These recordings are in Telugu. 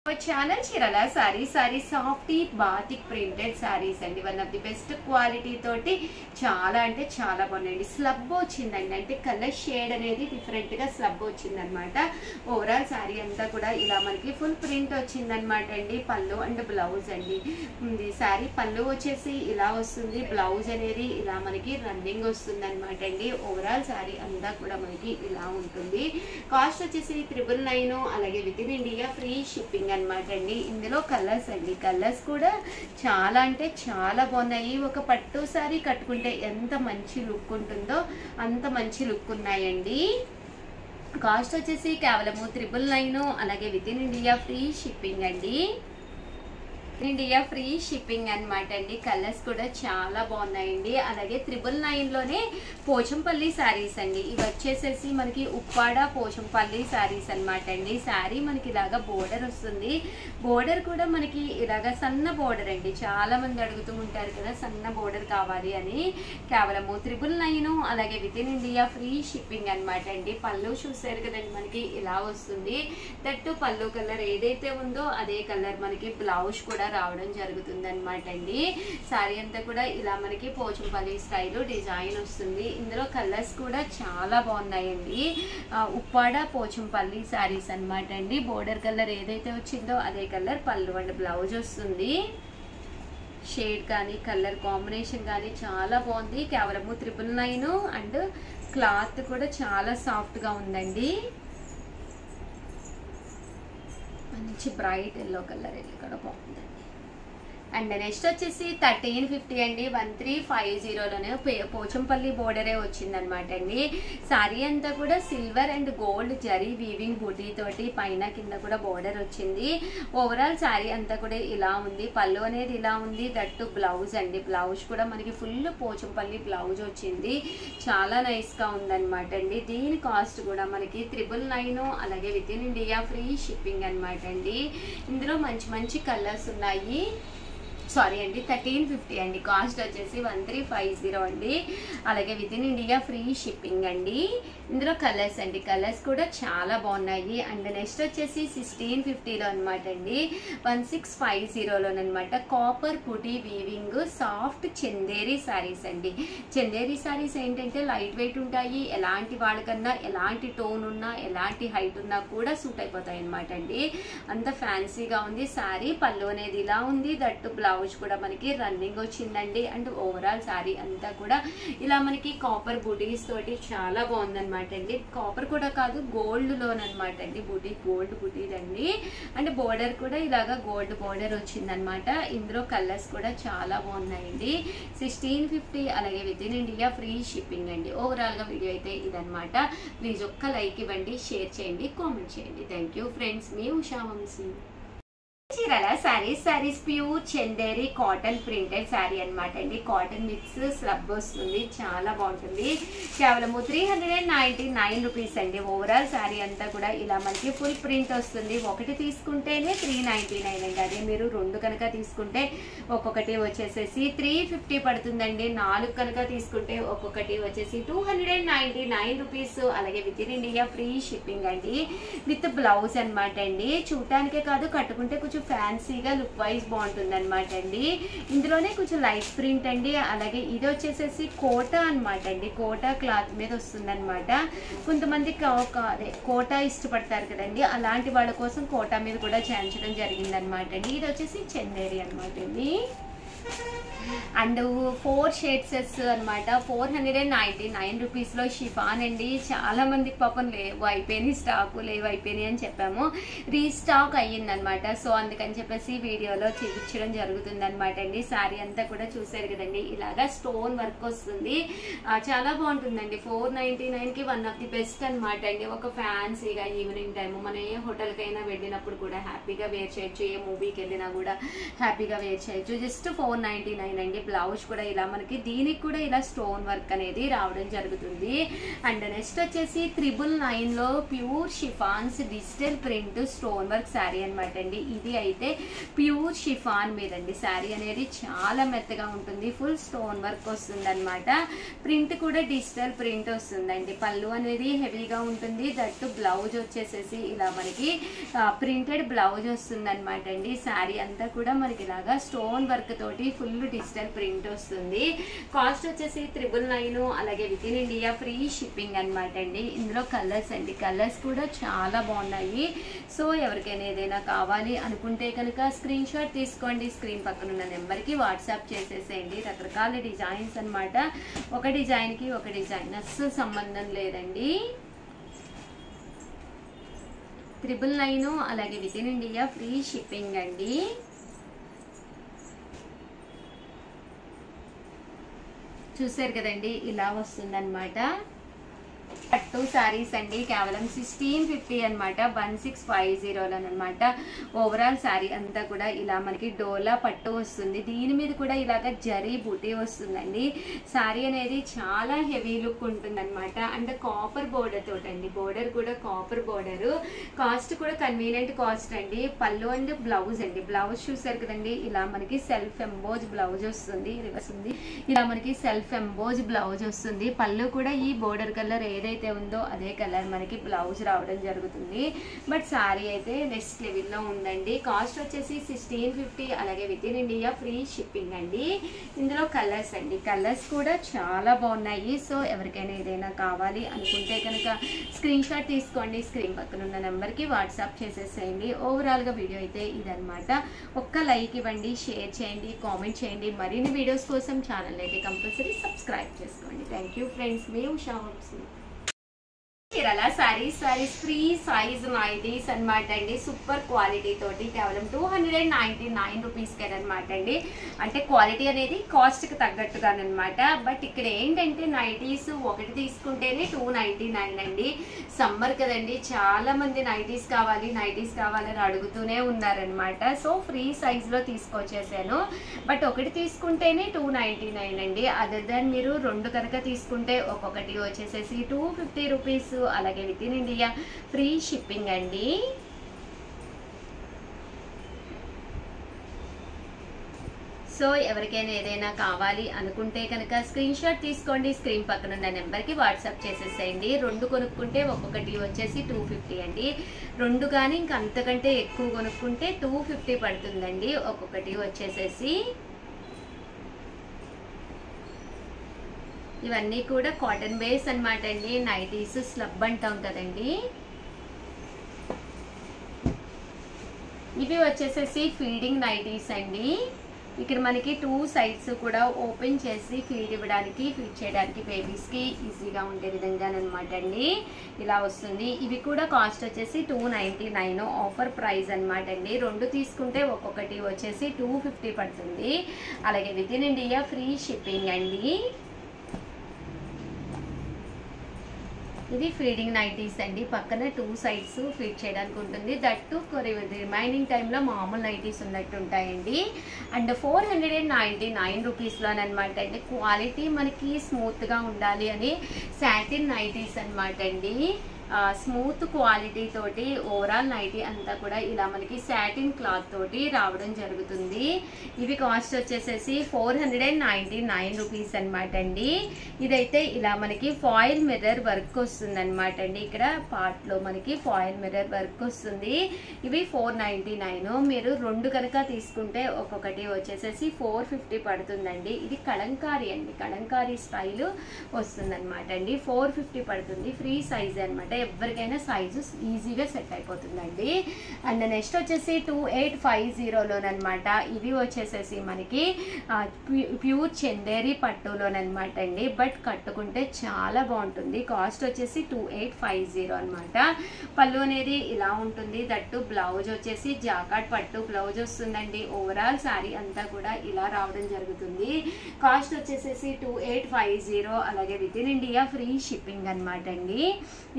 ఛానల్ చీరల sari softy batik printed saris అండి. One of the best quality తోటి చాలా అంటే చాలా బాగున్నాయండి. స్లబ్ వచ్చిందండి, అంటే కలర్ షేడ్ అనేది డిఫరెంట్ గా స్లబ్ వచ్చిందనమాట. ఓవరాల్ సారీ అంతా కూడా ఇలా మనకి ఫుల్ ప్రింట్ వచ్చిందనమాట అండి. పళ్ళు అండ్ బ్లౌజ్ అండి. సారీ పళ్ళు వచ్చేసి ఇలా వస్తుంది, బ్లౌజ్ అనేది ఇలా మనకి రన్నింగ్ వస్తుంది అనమాట అండి. ఓవరాల్ సారీ అంతా కూడా మనకి ఇలా ఉంటుంది. కాస్ట్ వచ్చేసి 999, అలాగే with in India free shipping అనమాట అండి. ఇందులో కలర్స్ అండి, కలర్స్ కూడా చాలా అంటే చాలా బాగున్నాయి. ఒక పట్టు సారీ కట్టుకుంటే ఎంత మంచి లుక్ ఉంటుందో అంత మంచి లుక్ ఉన్నాయండి. కాస్ట్ వచ్చేసి కేవలము 999, అలాగే with in India free shipping అండి. ఇండియా ఫ్రీ షిప్పింగ్ అనమాట అండి. కలర్స్ కూడా చాలా బాగున్నాయండి. అలాగే 999 లోనే పోచంపల్లి శారీస్ అండి. ఇవి వచ్చేసేసి మనకి ఉప్పాడ పోచంపల్లి శారీస్ అనమాట అండి. శారీ మనకి ఇలాగా బోర్డర్ వస్తుంది. బోర్డర్ కూడా మనకి ఇలాగా సన్న బోర్డర్ అండి. చాలా మంది అడుగుతూ ఉంటారు కదా సన్న బోర్డర్ కావాలి అని. కేవలము 999, అలాగే with in India free shipping అనమాట అండి. పళ్ళు చూసారు కదండి, మనకి ఇలా వస్తుంది. దట్టు పళ్ళు కలర్ ఏదైతే ఉందో అదే కలర్ మనకి బ్లౌజ్ కూడా రావడం జరుగుతుంది అనమాట అండి. సారీ అంతా కూడా ఇలా మనకి పోచంపల్లి స్టైల్ డిజైన్ వస్తుంది. ఇందులో కలర్స్ కూడా చాలా బాగున్నాయండి. ఉప్పాడ పోచంపల్లి సారీస్ అనమాట అండి. బోర్డర్ కలర్ ఏదైతే వచ్చిందో అదే కలర్ పళ్ళు అండ్ బ్లౌజ్ వస్తుంది. షేడ్ కానీ కలర్ కాంబినేషన్ కానీ చాలా బాగుంది. కేవలము 999, అండ్ క్లాత్ కూడా చాలా సాఫ్ట్ గా ఉందండి. మంచి బ్రైట్ ఎల్లో కలర్ కూడా బాగుందండి. అండ్ నెక్స్ట్ వచ్చేసి 1350 అండి. 1350లోనే పోచంపల్లి బోర్డరే వచ్చిందనమాట అండి. సారీ అంతా కూడా silver and gold zari weaving buti తోటి పైన కింద కూడా బోర్డర్ వచ్చింది. ఓవరాల్ సారీ అంతా కూడా ఇలా ఉంది. పళ్ళు అనేది ఇలా ఉంది. దట్టు బ్లౌజ్ అండి. బ్లౌజ్ కూడా మనకి ఫుల్ పోచంపల్లి బ్లౌజ్ వచ్చింది. చాలా నైస్ గా ఉందన్నమాట అండి. దీని కాస్ట్ కూడా మనకి 999, అలాగే with in India free shipping అనమాట అండి. ఇందులో మంచి మంచి కలర్స్ ఉన్నాయి. సారీ అండి 1350 అండి. కాస్ట్ వచ్చేసి 1350 అండి. అలాగే with in India free shipping అండి. ఇందులో కలర్స్ అండి, కలర్స్ కూడా చాలా బాగున్నాయి. అండ్ నెక్స్ట్ వచ్చేసి 1650లో అనమాట అండి. 1650లోనమాట కాపర్ పుటీ వీవింగ్ సాఫ్ట్ చందేరి సారీస్ అండి. చందేరి సారీస్ ఏంటంటే లైట్ వెయిట్ ఉంటాయి. ఎలాంటి వాళ్ళకన్నా ఎలాంటి టోన్ ఉన్నా ఎలాంటి హైట్ ఉన్నా కూడా సూట్ అయిపోతాయి అనమాట అండి. అంత ఫ్యాన్సీగా ఉంది సారీ. పళ్ళు అనేది ఇలా ఉంది. దట్టు బ్లౌజ్ కూడా మనకి రన్నింగ్ వచ్చిందండి. అండ్ ఓవరాల్ సారీ అంతా కూడా ఇలా మనకి కాపర్ బుటీస్ తోటి చాలా బాగుందన్నమాట అండి. కాపర్ కూడా కాదు, గోల్డ్ లోనమాట అండి. బుటీ గోల్డ్ బుటీస్ అండి. అండ్ బోర్డర్ కూడా ఇలాగా గోల్డ్ బోర్డర్ వచ్చిందనమాట. ఇందులో కలర్స్ కూడా చాలా బాగున్నాయండి. 1650, అలాగే with in India free shipping అండి. ఓవరాల్ గా వీడియో అయితే ఇదనమాట. ప్లీజ్ ఒక్క లైక్ ఇవ్వండి, షేర్ చేయండి, కామెంట్ చేయండి. Thank you friends. మీ ఉషా వంశీ. చీరల saris pure Chanderi cotton printed sari అనమాట అండి. కాటన్ మిక్స్ స్లబ్ వస్తుంది, చాలా బాగుంటుంది. కేవలము 399 రూపీస్ అండి. ఓవరాల్ సారీ అంతా కూడా ఇలా మనకి ఫుల్ ప్రింట్ వస్తుంది. ఒకటి తీసుకుంటేనే 399 అండి. అదే మీరు రెండు కనుక తీసుకుంటే ఒక్కొక్కటి వచ్చేసేసి 350 పడుతుందండి. 4 కనుక తీసుకుంటే ఒక్కొక్కటి వచ్చేసి 299 రూపీస్. అలాగే with in India free shipping అండి. విత్ బ్లౌజ్ అనమాట అండి. చూడటానికే కాదు, కట్టుకుంటే కొంచెం ఫ్యాన్సీగా లుక్ వైజ్ బాగుంటుంది అనమాట అండి. ఇందులోనే కొంచెం లైట్ ప్రింట్ అండి. అలాగే ఇది వచ్చేసేసి కోటా అనమాట అండి. కోటా క్లాత్ మీద వస్తుంది అనమాట. కొంతమంది కోటా ఇష్టపడతారు కదండి, అలాంటి వాళ్ళ కోసం కోటా మీద కూడా చేయించడం జరిగింది అనమాట అండి. ఇది వచ్చేసి చందేరి అనమాట అండి. అండ్ 4 షేడ్స్ అనమాట. 499 రూపీస్ లో షిఫాన్ అండి. చాలా మందికి పాపం లేవు అయిపోయినాయి, స్టాక్ లేవు అయిపోయినాయి అని చెప్పాము. రీస్టాక్ అయ్యిందనమాట. సో అందుకని చెప్పేసి వీడియోలో చూపించడం జరుగుతుంది అనమాట అండి. శారీ అంతా కూడా చూసారు కదండి, ఇలాగా స్టోన్ వర్క్ వస్తుంది. చాలా బాగుంటుందండి. 499కి వన్ ఆఫ్ ది బెస్ట్ అనమాట అండి. ఒక ఫ్యాన్సీగా ఈవినింగ్ టైము మనం ఏ హోటల్కైనా వెళ్ళినప్పుడు కూడా హ్యాపీగా వేర్ చేయొచ్చు. ఏ మూవీకి వెళ్ళినా కూడా హ్యాపీగా వేర్ చేయొచ్చు. జస్ట్ 4 499 అండి. బ్లౌజ్ కూడా ఇలా మనకి దీనికి కూడా ఇలా స్టోన్ వర్క్ అనేది రావడం జరుగుతుంది. అండ్ నెక్స్ట్ వచ్చేసి 999 లో pure chiffons digital print stone work sari అనమాట అండి. ఇది అయితే ప్యూర్ షిఫాన్ మీదండి. శారీ అనేది చాలా మెత్తగా ఉంటుంది, ఫుల్ స్టోన్ వర్క్ వస్తుంది అనమాట. ప్రింట్ కూడా డిజిటల్ ప్రింట్ వస్తుందండి. పళ్ళు అనేది హెవీగా ఉంటుంది. దట్టు బ్లౌజ్ వచ్చేసేసి ఇలా మనకి ప్రింటెడ్ బ్లౌజ్ వస్తుంది అనమాట అండి. శారీ అంతా కూడా మనకి ఇలాగా స్టోన్ వర్క్ తోటి ఫుల్ డిజిటల్ ప్రింట్ వస్తుంది. కాస్ట్ వచ్చేసి 999, అలాగే with in India free shipping అనమాట అండి. ఇందులో కలర్స్ అండి, కలర్స్ కూడా చాలా బాగున్నాయి. సో ఎవరికైనా ఏదైనా కావాలి అనుకుంటే కనుక స్క్రీన్ షాట్ తీసుకోండి, స్క్రీన్ పక్కన ఉన్న నెంబర్కి వాట్సాప్ చేసేసేయండి. రకరకాల డిజైన్స్ అనమాట. ఒక డిజైన్కి ఒక డిజైన్ అస్సలు సంబంధం లేదండి. 999, అలాగే with in India free shipping అండి. చూసారు కదండి, ఇలా వస్తుంది అనమాట. పట్టు శారీస్ అండి, కేవలం 1650 అనమాట. 1650 అనమాట. ఓవరాల్ శారీ అంతా కూడా ఇలా మనకి డోలా పట్టు వస్తుంది. దీని మీద కూడా ఇలాగ జరీ బూటీ వస్తుందండి. శారీ అనేది చాలా హెవీ లుక్ ఉంటుంది అనమాట. అండ్ కాపర్ బోర్డర్ తోటి అండి, బోర్డర్ కూడా కాపర్ బోర్డర్. కాస్ట్ కూడా కన్వీనియంట్ కాస్ట్ అండి. పళ్ళు అండ్ బ్లౌజ్ అండి, బ్లౌజ్ చూసారు కదండి, ఇలా మనకి సెల్ఫ్ ఎంబోజ్ బ్లౌజ్ వస్తుంది. రివర్స్ ఉంది, ఇలా మనకి సెల్ఫ్ ఎంబోజ్ బ్లౌజ్ వస్తుంది. పళ్ళు కూడా ఈ బోర్డర్ కలర్ ఏదైతే ఉందో అదే కలర్ మనకి బ్లౌజ్ రావడం జరుగుతుంది. బట్ శారీ అయితే నెక్స్ట్ లెవెల్లో ఉందండి. కాస్ట్ వచ్చేసి 1650, అలాగే with in India free shipping అండి. ఇందులో కలర్స్ అండి, కలర్స్ కూడా చాలా బాగున్నాయి. సో ఎవరికైనా ఏదైనా కావాలి అనుకుంటే కనుక స్క్రీన్ షాట్ తీసుకోండి, స్క్రీన్ పక్కన ఉన్న నెంబర్కి వాట్సాప్ చేసేసేయండి. ఓవరాల్గా వీడియో అయితే ఇదనమాట. ఒక్క లైక్ ఇవ్వండి, షేర్ చేయండి, కామెంట్ చేయండి. మరిన్ని వీడియోస్ కోసం ఛానల్ అయితే కంపల్సరీ సబ్స్క్రైబ్ చేసుకోండి. థ్యాంక్ యూ ఫ్రెండ్స్, మీ Usha hopes. Kerala saris free size nighties అనమాట అండి. సూపర్ క్వాలిటీ తోటి కేవలం 299 రూపీస్కి అనమాట అండి. అంటే క్వాలిటీ అనేది కాస్ట్కి తగ్గట్టుగానమాట. బట్ ఇక్కడ ఏంటంటే నైటీస్ ఒకటి తీసుకుంటేనే 299 అండి. సమ్మర్ కదండి, చాలా మంది నైటీస్ కావాలని అడుగుతూనే ఉన్నారనమాట. సో ఫ్రీ సైజ్లో తీసుకొచ్చేసాను. బట్ ఒకటి తీసుకుంటేనే 299 అండి. అదర్ దాన్ మీరు రెండు కనుక తీసుకుంటే ఒక్కొక్కటి వచ్చేసేసి 250 రూపీస్, అలాగే with in India free shipping అండి. సో ఎవరికైనా ఏదైనా కావాలి అనుకుంటే కనుక స్క్రీన్ షాట్ తీసుకోండి, స్క్రీన్ పక్కన ఉన్న నెంబర్కి వాట్సాప్ చేసేసేయండి. రెండు కొనుక్కుంటే ఒక్కొక్కటి వచ్చేసి 250 అండి. రెండు కానీ ఇంక అంతకంటే ఎక్కువ కొనుక్కుంటే 250 పడుతుందండి ఒక్కొక్కటి వచ్చేసేసి. ఇవన్నీ కూడా కాటన్ బేస్ అనమాట అండి. నైటీస్ స్లబ్ అంటాం కదండి. ఇవి వచ్చేసేసి ఫీడింగ్ నైటీస్ అండి. ఇక్కడ మనకి 2 సైడ్స్ కూడా ఓపెన్ చేసి ఫీడ్ చేయడానికి బేబీస్కి ఈజీగా ఉండే విధంగా అనమాట అండి. ఇలా వస్తుంది. ఇవి కూడా కాస్ట్ వచ్చేసి 299 ఆఫర్ ప్రైస్ అనమాట అండి. రెండు తీసుకుంటే ఒక్కొక్కటి వచ్చేసి 250 పడుతుంది. అలాగే with in India free shipping అండి. ఇది ఫీడింగ్ నైటీస్ అండి. పక్కన 2 సైడ్స్ ఫీడ్ చేయడానికి ఉంటుంది. దట్టు రిమైనింగ్ టైంలో మామూలు నైటీస్ ఉన్నట్టు ఉంటాయండి. అండ్ 499 రూపీస్లోనమాట అండి. క్వాలిటీ మనకి స్మూత్గా ఉండాలి అని సాటిన్ నైటీస్ అనమాట అండి. స్మూత్ క్వాలిటీ తోటి ఓవరాల్ నైటీ అంతా కూడా ఇలా మనకి సాటిన్ క్లాత్ తోటి రావడం జరుగుతుంది. ఇవి కాస్ట్ వచ్చేసేసి 499 రూపీస్ అనమాట అండి. ఇదైతే ఇలా మనకి ఫాయిల్ మిర్రర్ వర్క్ వస్తుంది అనమాట అండి. ఇక్కడ పార్ట్లో మనకి ఫాయిల్ మిర్రర్ వర్క్ వస్తుంది. ఇవి 499. మీరు రెండు కనుక తీసుకుంటే ఒక్కొక్కటి వచ్చేసేసి 450 పడుతుందండి. ఇది కలంకారీ అండి, కలంకారీ స్టైల్ వస్తుంది అనమాట అండి. 450 పడుతుంది. ఫ్రీ సైజ్ అనమాట. ఎవరికైనా సైజు ఈజీగా సెట్ అయిపోతుందండి. అండ్ నెక్స్ట్ వచ్చేసి 2850లోనమాట. ఇవి వచ్చేసేసి మనకి ప్యూర్ చందేరి పట్టులోనమాట అండి. బట్ కట్టుకుంటే చాలా బాగుంటుంది. కాస్ట్ వచ్చేసి 2850 అనమాట. పళ్ళు అనేది ఇలా ఉంటుంది. దట్టు బ్లౌజ్ వచ్చేసి జాకాట్ పట్టు బ్లౌజ్ వస్తుందండి. ఓవరాల్ శారీ అంతా కూడా ఇలా రావడం జరుగుతుంది. కాస్ట్ వచ్చేసేసి 2850, అలాగే with in India free shipping అనమాట అండి.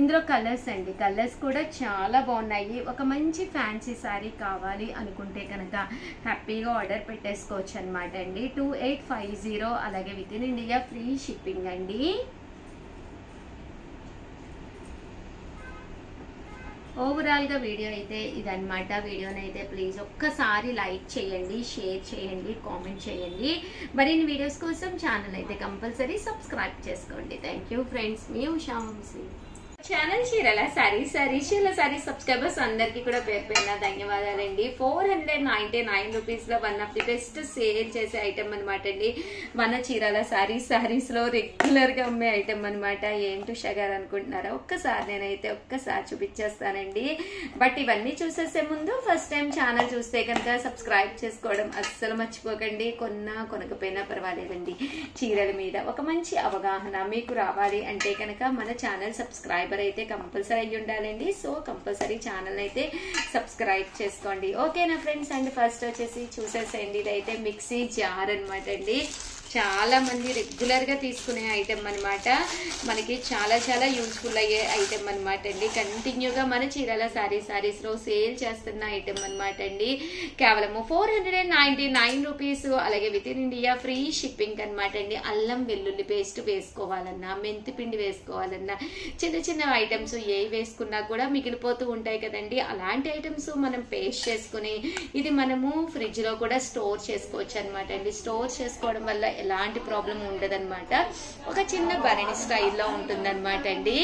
ఇందులో కలర్స్ అండి, కలర్స్ కూడా చాలా బాగున్నాయి. ఒక మంచి ఫ్యాన్సీ శారీ కావాలి అనుకుంటే కనుక హ్యాపీగా ఆర్డర్ పెట్టేసుకోవచ్చు అనమాట అండి. 2850, అలాగే with in India free shipping అండి. ఓవరాల్గా వీడియో అయితే ఇదన్నమాట. వీడియోనైతే ప్లీజ్ ఒక్కసారి లైక్ చేయండి, షేర్ చేయండి, కామెంట్ చేయండి. మరిన్ని వీడియోస్ కోసం ఛానల్ అయితే కంపల్సరీ సబ్స్క్రైబ్ చేసుకోండి. థ్యాంక్ యూ ఫ్రెండ్స్, మీ Usha Vamsi. Channel Chirala sarees subscribers అందరికీ కూడా పేరు పేరున ధన్యవాదాలండి. 499 రూపీస్లో one of the best sale చేసే ఐటమ్ అనమాట అండి. మన చీరల సారీస్లో రెగ్యులర్గా అమ్మే ఐటమ్ అనమాట. ఏంటి ఉషా గారు అనుకుంటున్నారా? నేనైతే ఒక్కసారి చూపించేస్తానండి. బట్ ఇవన్నీ చూసేసే ముందు ఫస్ట్ టైం ఛానల్ చూస్తే కనుక సబ్స్క్రైబ్ చేసుకోవడం అస్సలు మర్చిపోకండి. కొనకపోయినా పర్వాలేదండి. చీరల మీద ఒక మంచి అవగాహన మీకు రావాలి అంటే కనుక మన ఛానల్ సబ్స్క్రైబ్ అయితే కంపల్సరీ అయ్యి ఉండాలండి. సో కంపల్సరీ ఛానల్ అయితే సబ్స్క్రైబ్ చేసుకోండి. ఓకేనా ఫ్రెండ్స్? అండ్ ఫస్ట్ వచ్చేసి చూసేసేయండి. ఇదైతే మిక్సీ జార్ అనమాట అండి. చాలా మంది రెగ్యులర్ గా తీసుకునే ఐటమ్ అనమాట. మనకి చాలా చాలా యూస్ఫుల్ అయ్యే ఐటమ్ అనమాట అండి. కంటిన్యూగా మన చీరల సారీస్ లో సేల్ చేస్తున్న ఐటమ్ అనమాట అండి. కేవలం 499 రూపీస్, అలాగే with in India free shipping అనమాట అండి. అల్లం వెల్లుల్లి పేస్ట్ వేసుకోవాలన్నా, మెంతి పిండి వేసుకోవాలన్నా, చిన్న చిన్న ఐటమ్స్ ఏవి వేసుకున్నా కూడా మిగిలిపోతూ ఉంటాయి కదండి. అలాంటి ఐటమ్స్ మనం పేస్ట్ చేసుకుని ఇది మనము ఫ్రిడ్జ్ లో కూడా స్టోర్ చేసుకోవచ్చు అనమాట అండి. స్టోర్ చేసుకోవడం వల్ల ఎలాంటి ప్రాబ్లం ఉండదన్నమాట. ఒక చిన్న భరణి స్టైల్లో ఉంటుందన్నమాట అండి.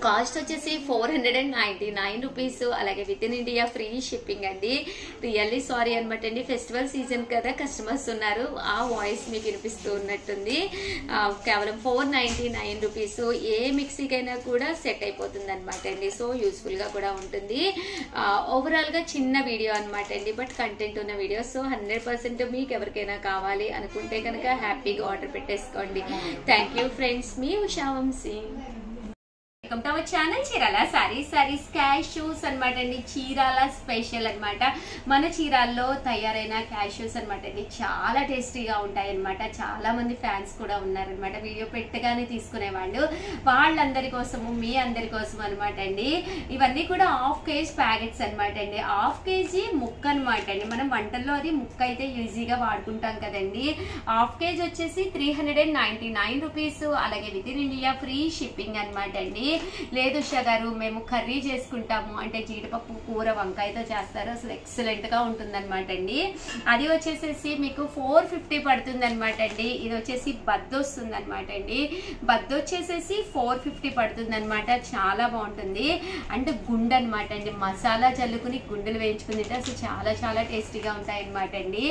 కాస్ట్ వచ్చేసి 499 రూపీస్, అలాగే with in India free shipping అండి. రియల్లీ సారీ అనమాట అండి. ఫెస్టివల్ సీజన్ కదా, కస్టమర్స్ ఉన్నారు, ఆ వాయిస్ మీకు వినిపిస్తూ ఉన్నట్టుంది. కేవలం 499 రూపీస్. ఏ మిక్సీకైనా కూడా సెట్ అయిపోతుంది అనమాట అండి. సో యూస్ఫుల్ గా కూడా ఉంటుంది. ఓవరాల్ గా చిన్న వీడియో అనమాట అండి, బట్ కంటెంట్ ఉన్న వీడియో. సో 100% మీకు ఎవరికైనా కావాలి అనుకుంటే కనుక హ్యాపీగా ఆర్డర్ పెట్టేసుకోండి. థ్యాంక్ యూ ఫ్రెండ్స్, మీ Usha Vamsi. Welcome to our channel Chirala sarees cashews అనమాట అండి. చీరాల స్పెషల్ అనమాట. మన చీరాల్లో తయారైన క్యాష్యూస్ అనమాట అండి. చాలా టేస్టీగా ఉంటాయి అనమాట. చాలా మంది ఫ్యాన్స్ కూడా ఉన్నారనమాట. వీడియో పెట్టగానే తీసుకునే వాళ్ళందరి కోసము, మీ అందరి కోసం అనమాట అండి. ఇవన్నీ కూడా హాఫ్ కేజీ ప్యాకెట్స్ అనమాట అండి. హాఫ్ కేజీ ముక్క అనమాట అండి. మనం వంటల్లో అది ముక్క అయితే ఈజీగా వాడుకుంటాం కదండి. హాఫ్ కేజీ వచ్చేసి 399 రూపీస్, అలాగే with in India free shipping అనమాట అండి. లేదు ఉషా గారు మేము కర్రీ చేసుకుంటాము అంటే జీడిపప్పు కూర వంకాయతో చేస్తారు, అసలు ఎక్సలెంట్ గా ఉంటుంది అనమాట అండి. అది వచ్చేసేసి మీకు 450 పడుతుంది అనమాట అండి. ఇది వచ్చేసి బద్ద వస్తుంది అనమాట అండి. బద్ద వచ్చేసేసి 450 పడుతుంది అనమాట. చాలా బాగుంటుంది. అంటే గుండె అనమాట అండి. మసాలా చల్లుకుని గుండెలు వేయించుకుని అసలు చాలా చాలా టేస్టీగా ఉంటాయి అనమాట అండి.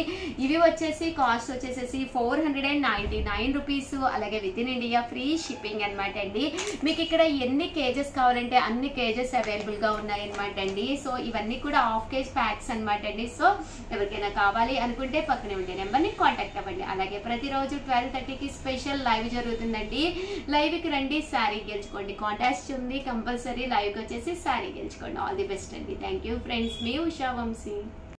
ఇవి వచ్చేసి కాస్ట్ వచ్చేసేసి 499 రూపీస్, అలాగే with in India free shipping అనమాట అండి. మీకు ఇక్కడ ఎన్ని కేజెస్ కావాలంటే అన్ని కేజెస్ అవైలబుల్ గా ఉన్నాయి అనమాట అండి. సో ఇవన్నీ కూడా హాఫ్ కేజీ ప్యాక్స్ అనమాట అండి. సో ఎవరికైనా కావాలి అనుకుంటే పక్కనే ఉండే నెంబర్ ని కాంటాక్ట్ అవ్వండి. అలాగే ప్రతిరోజు 12:30కి స్పెషల్ లైవ్ జరుగుతుందండి. లైవ్ కి రండి, శారీ గెలుచుకోండి. కాంటాక్ట్ ఉంది కంపల్సరీ. లైవ్ కి వచ్చేసి శారీ గెలుచుకోండి. ఆల్ ది బెస్ట్ అండి. థ్యాంక్ యూ ఫ్రెండ్స్, మీ ఉషా వంశీ.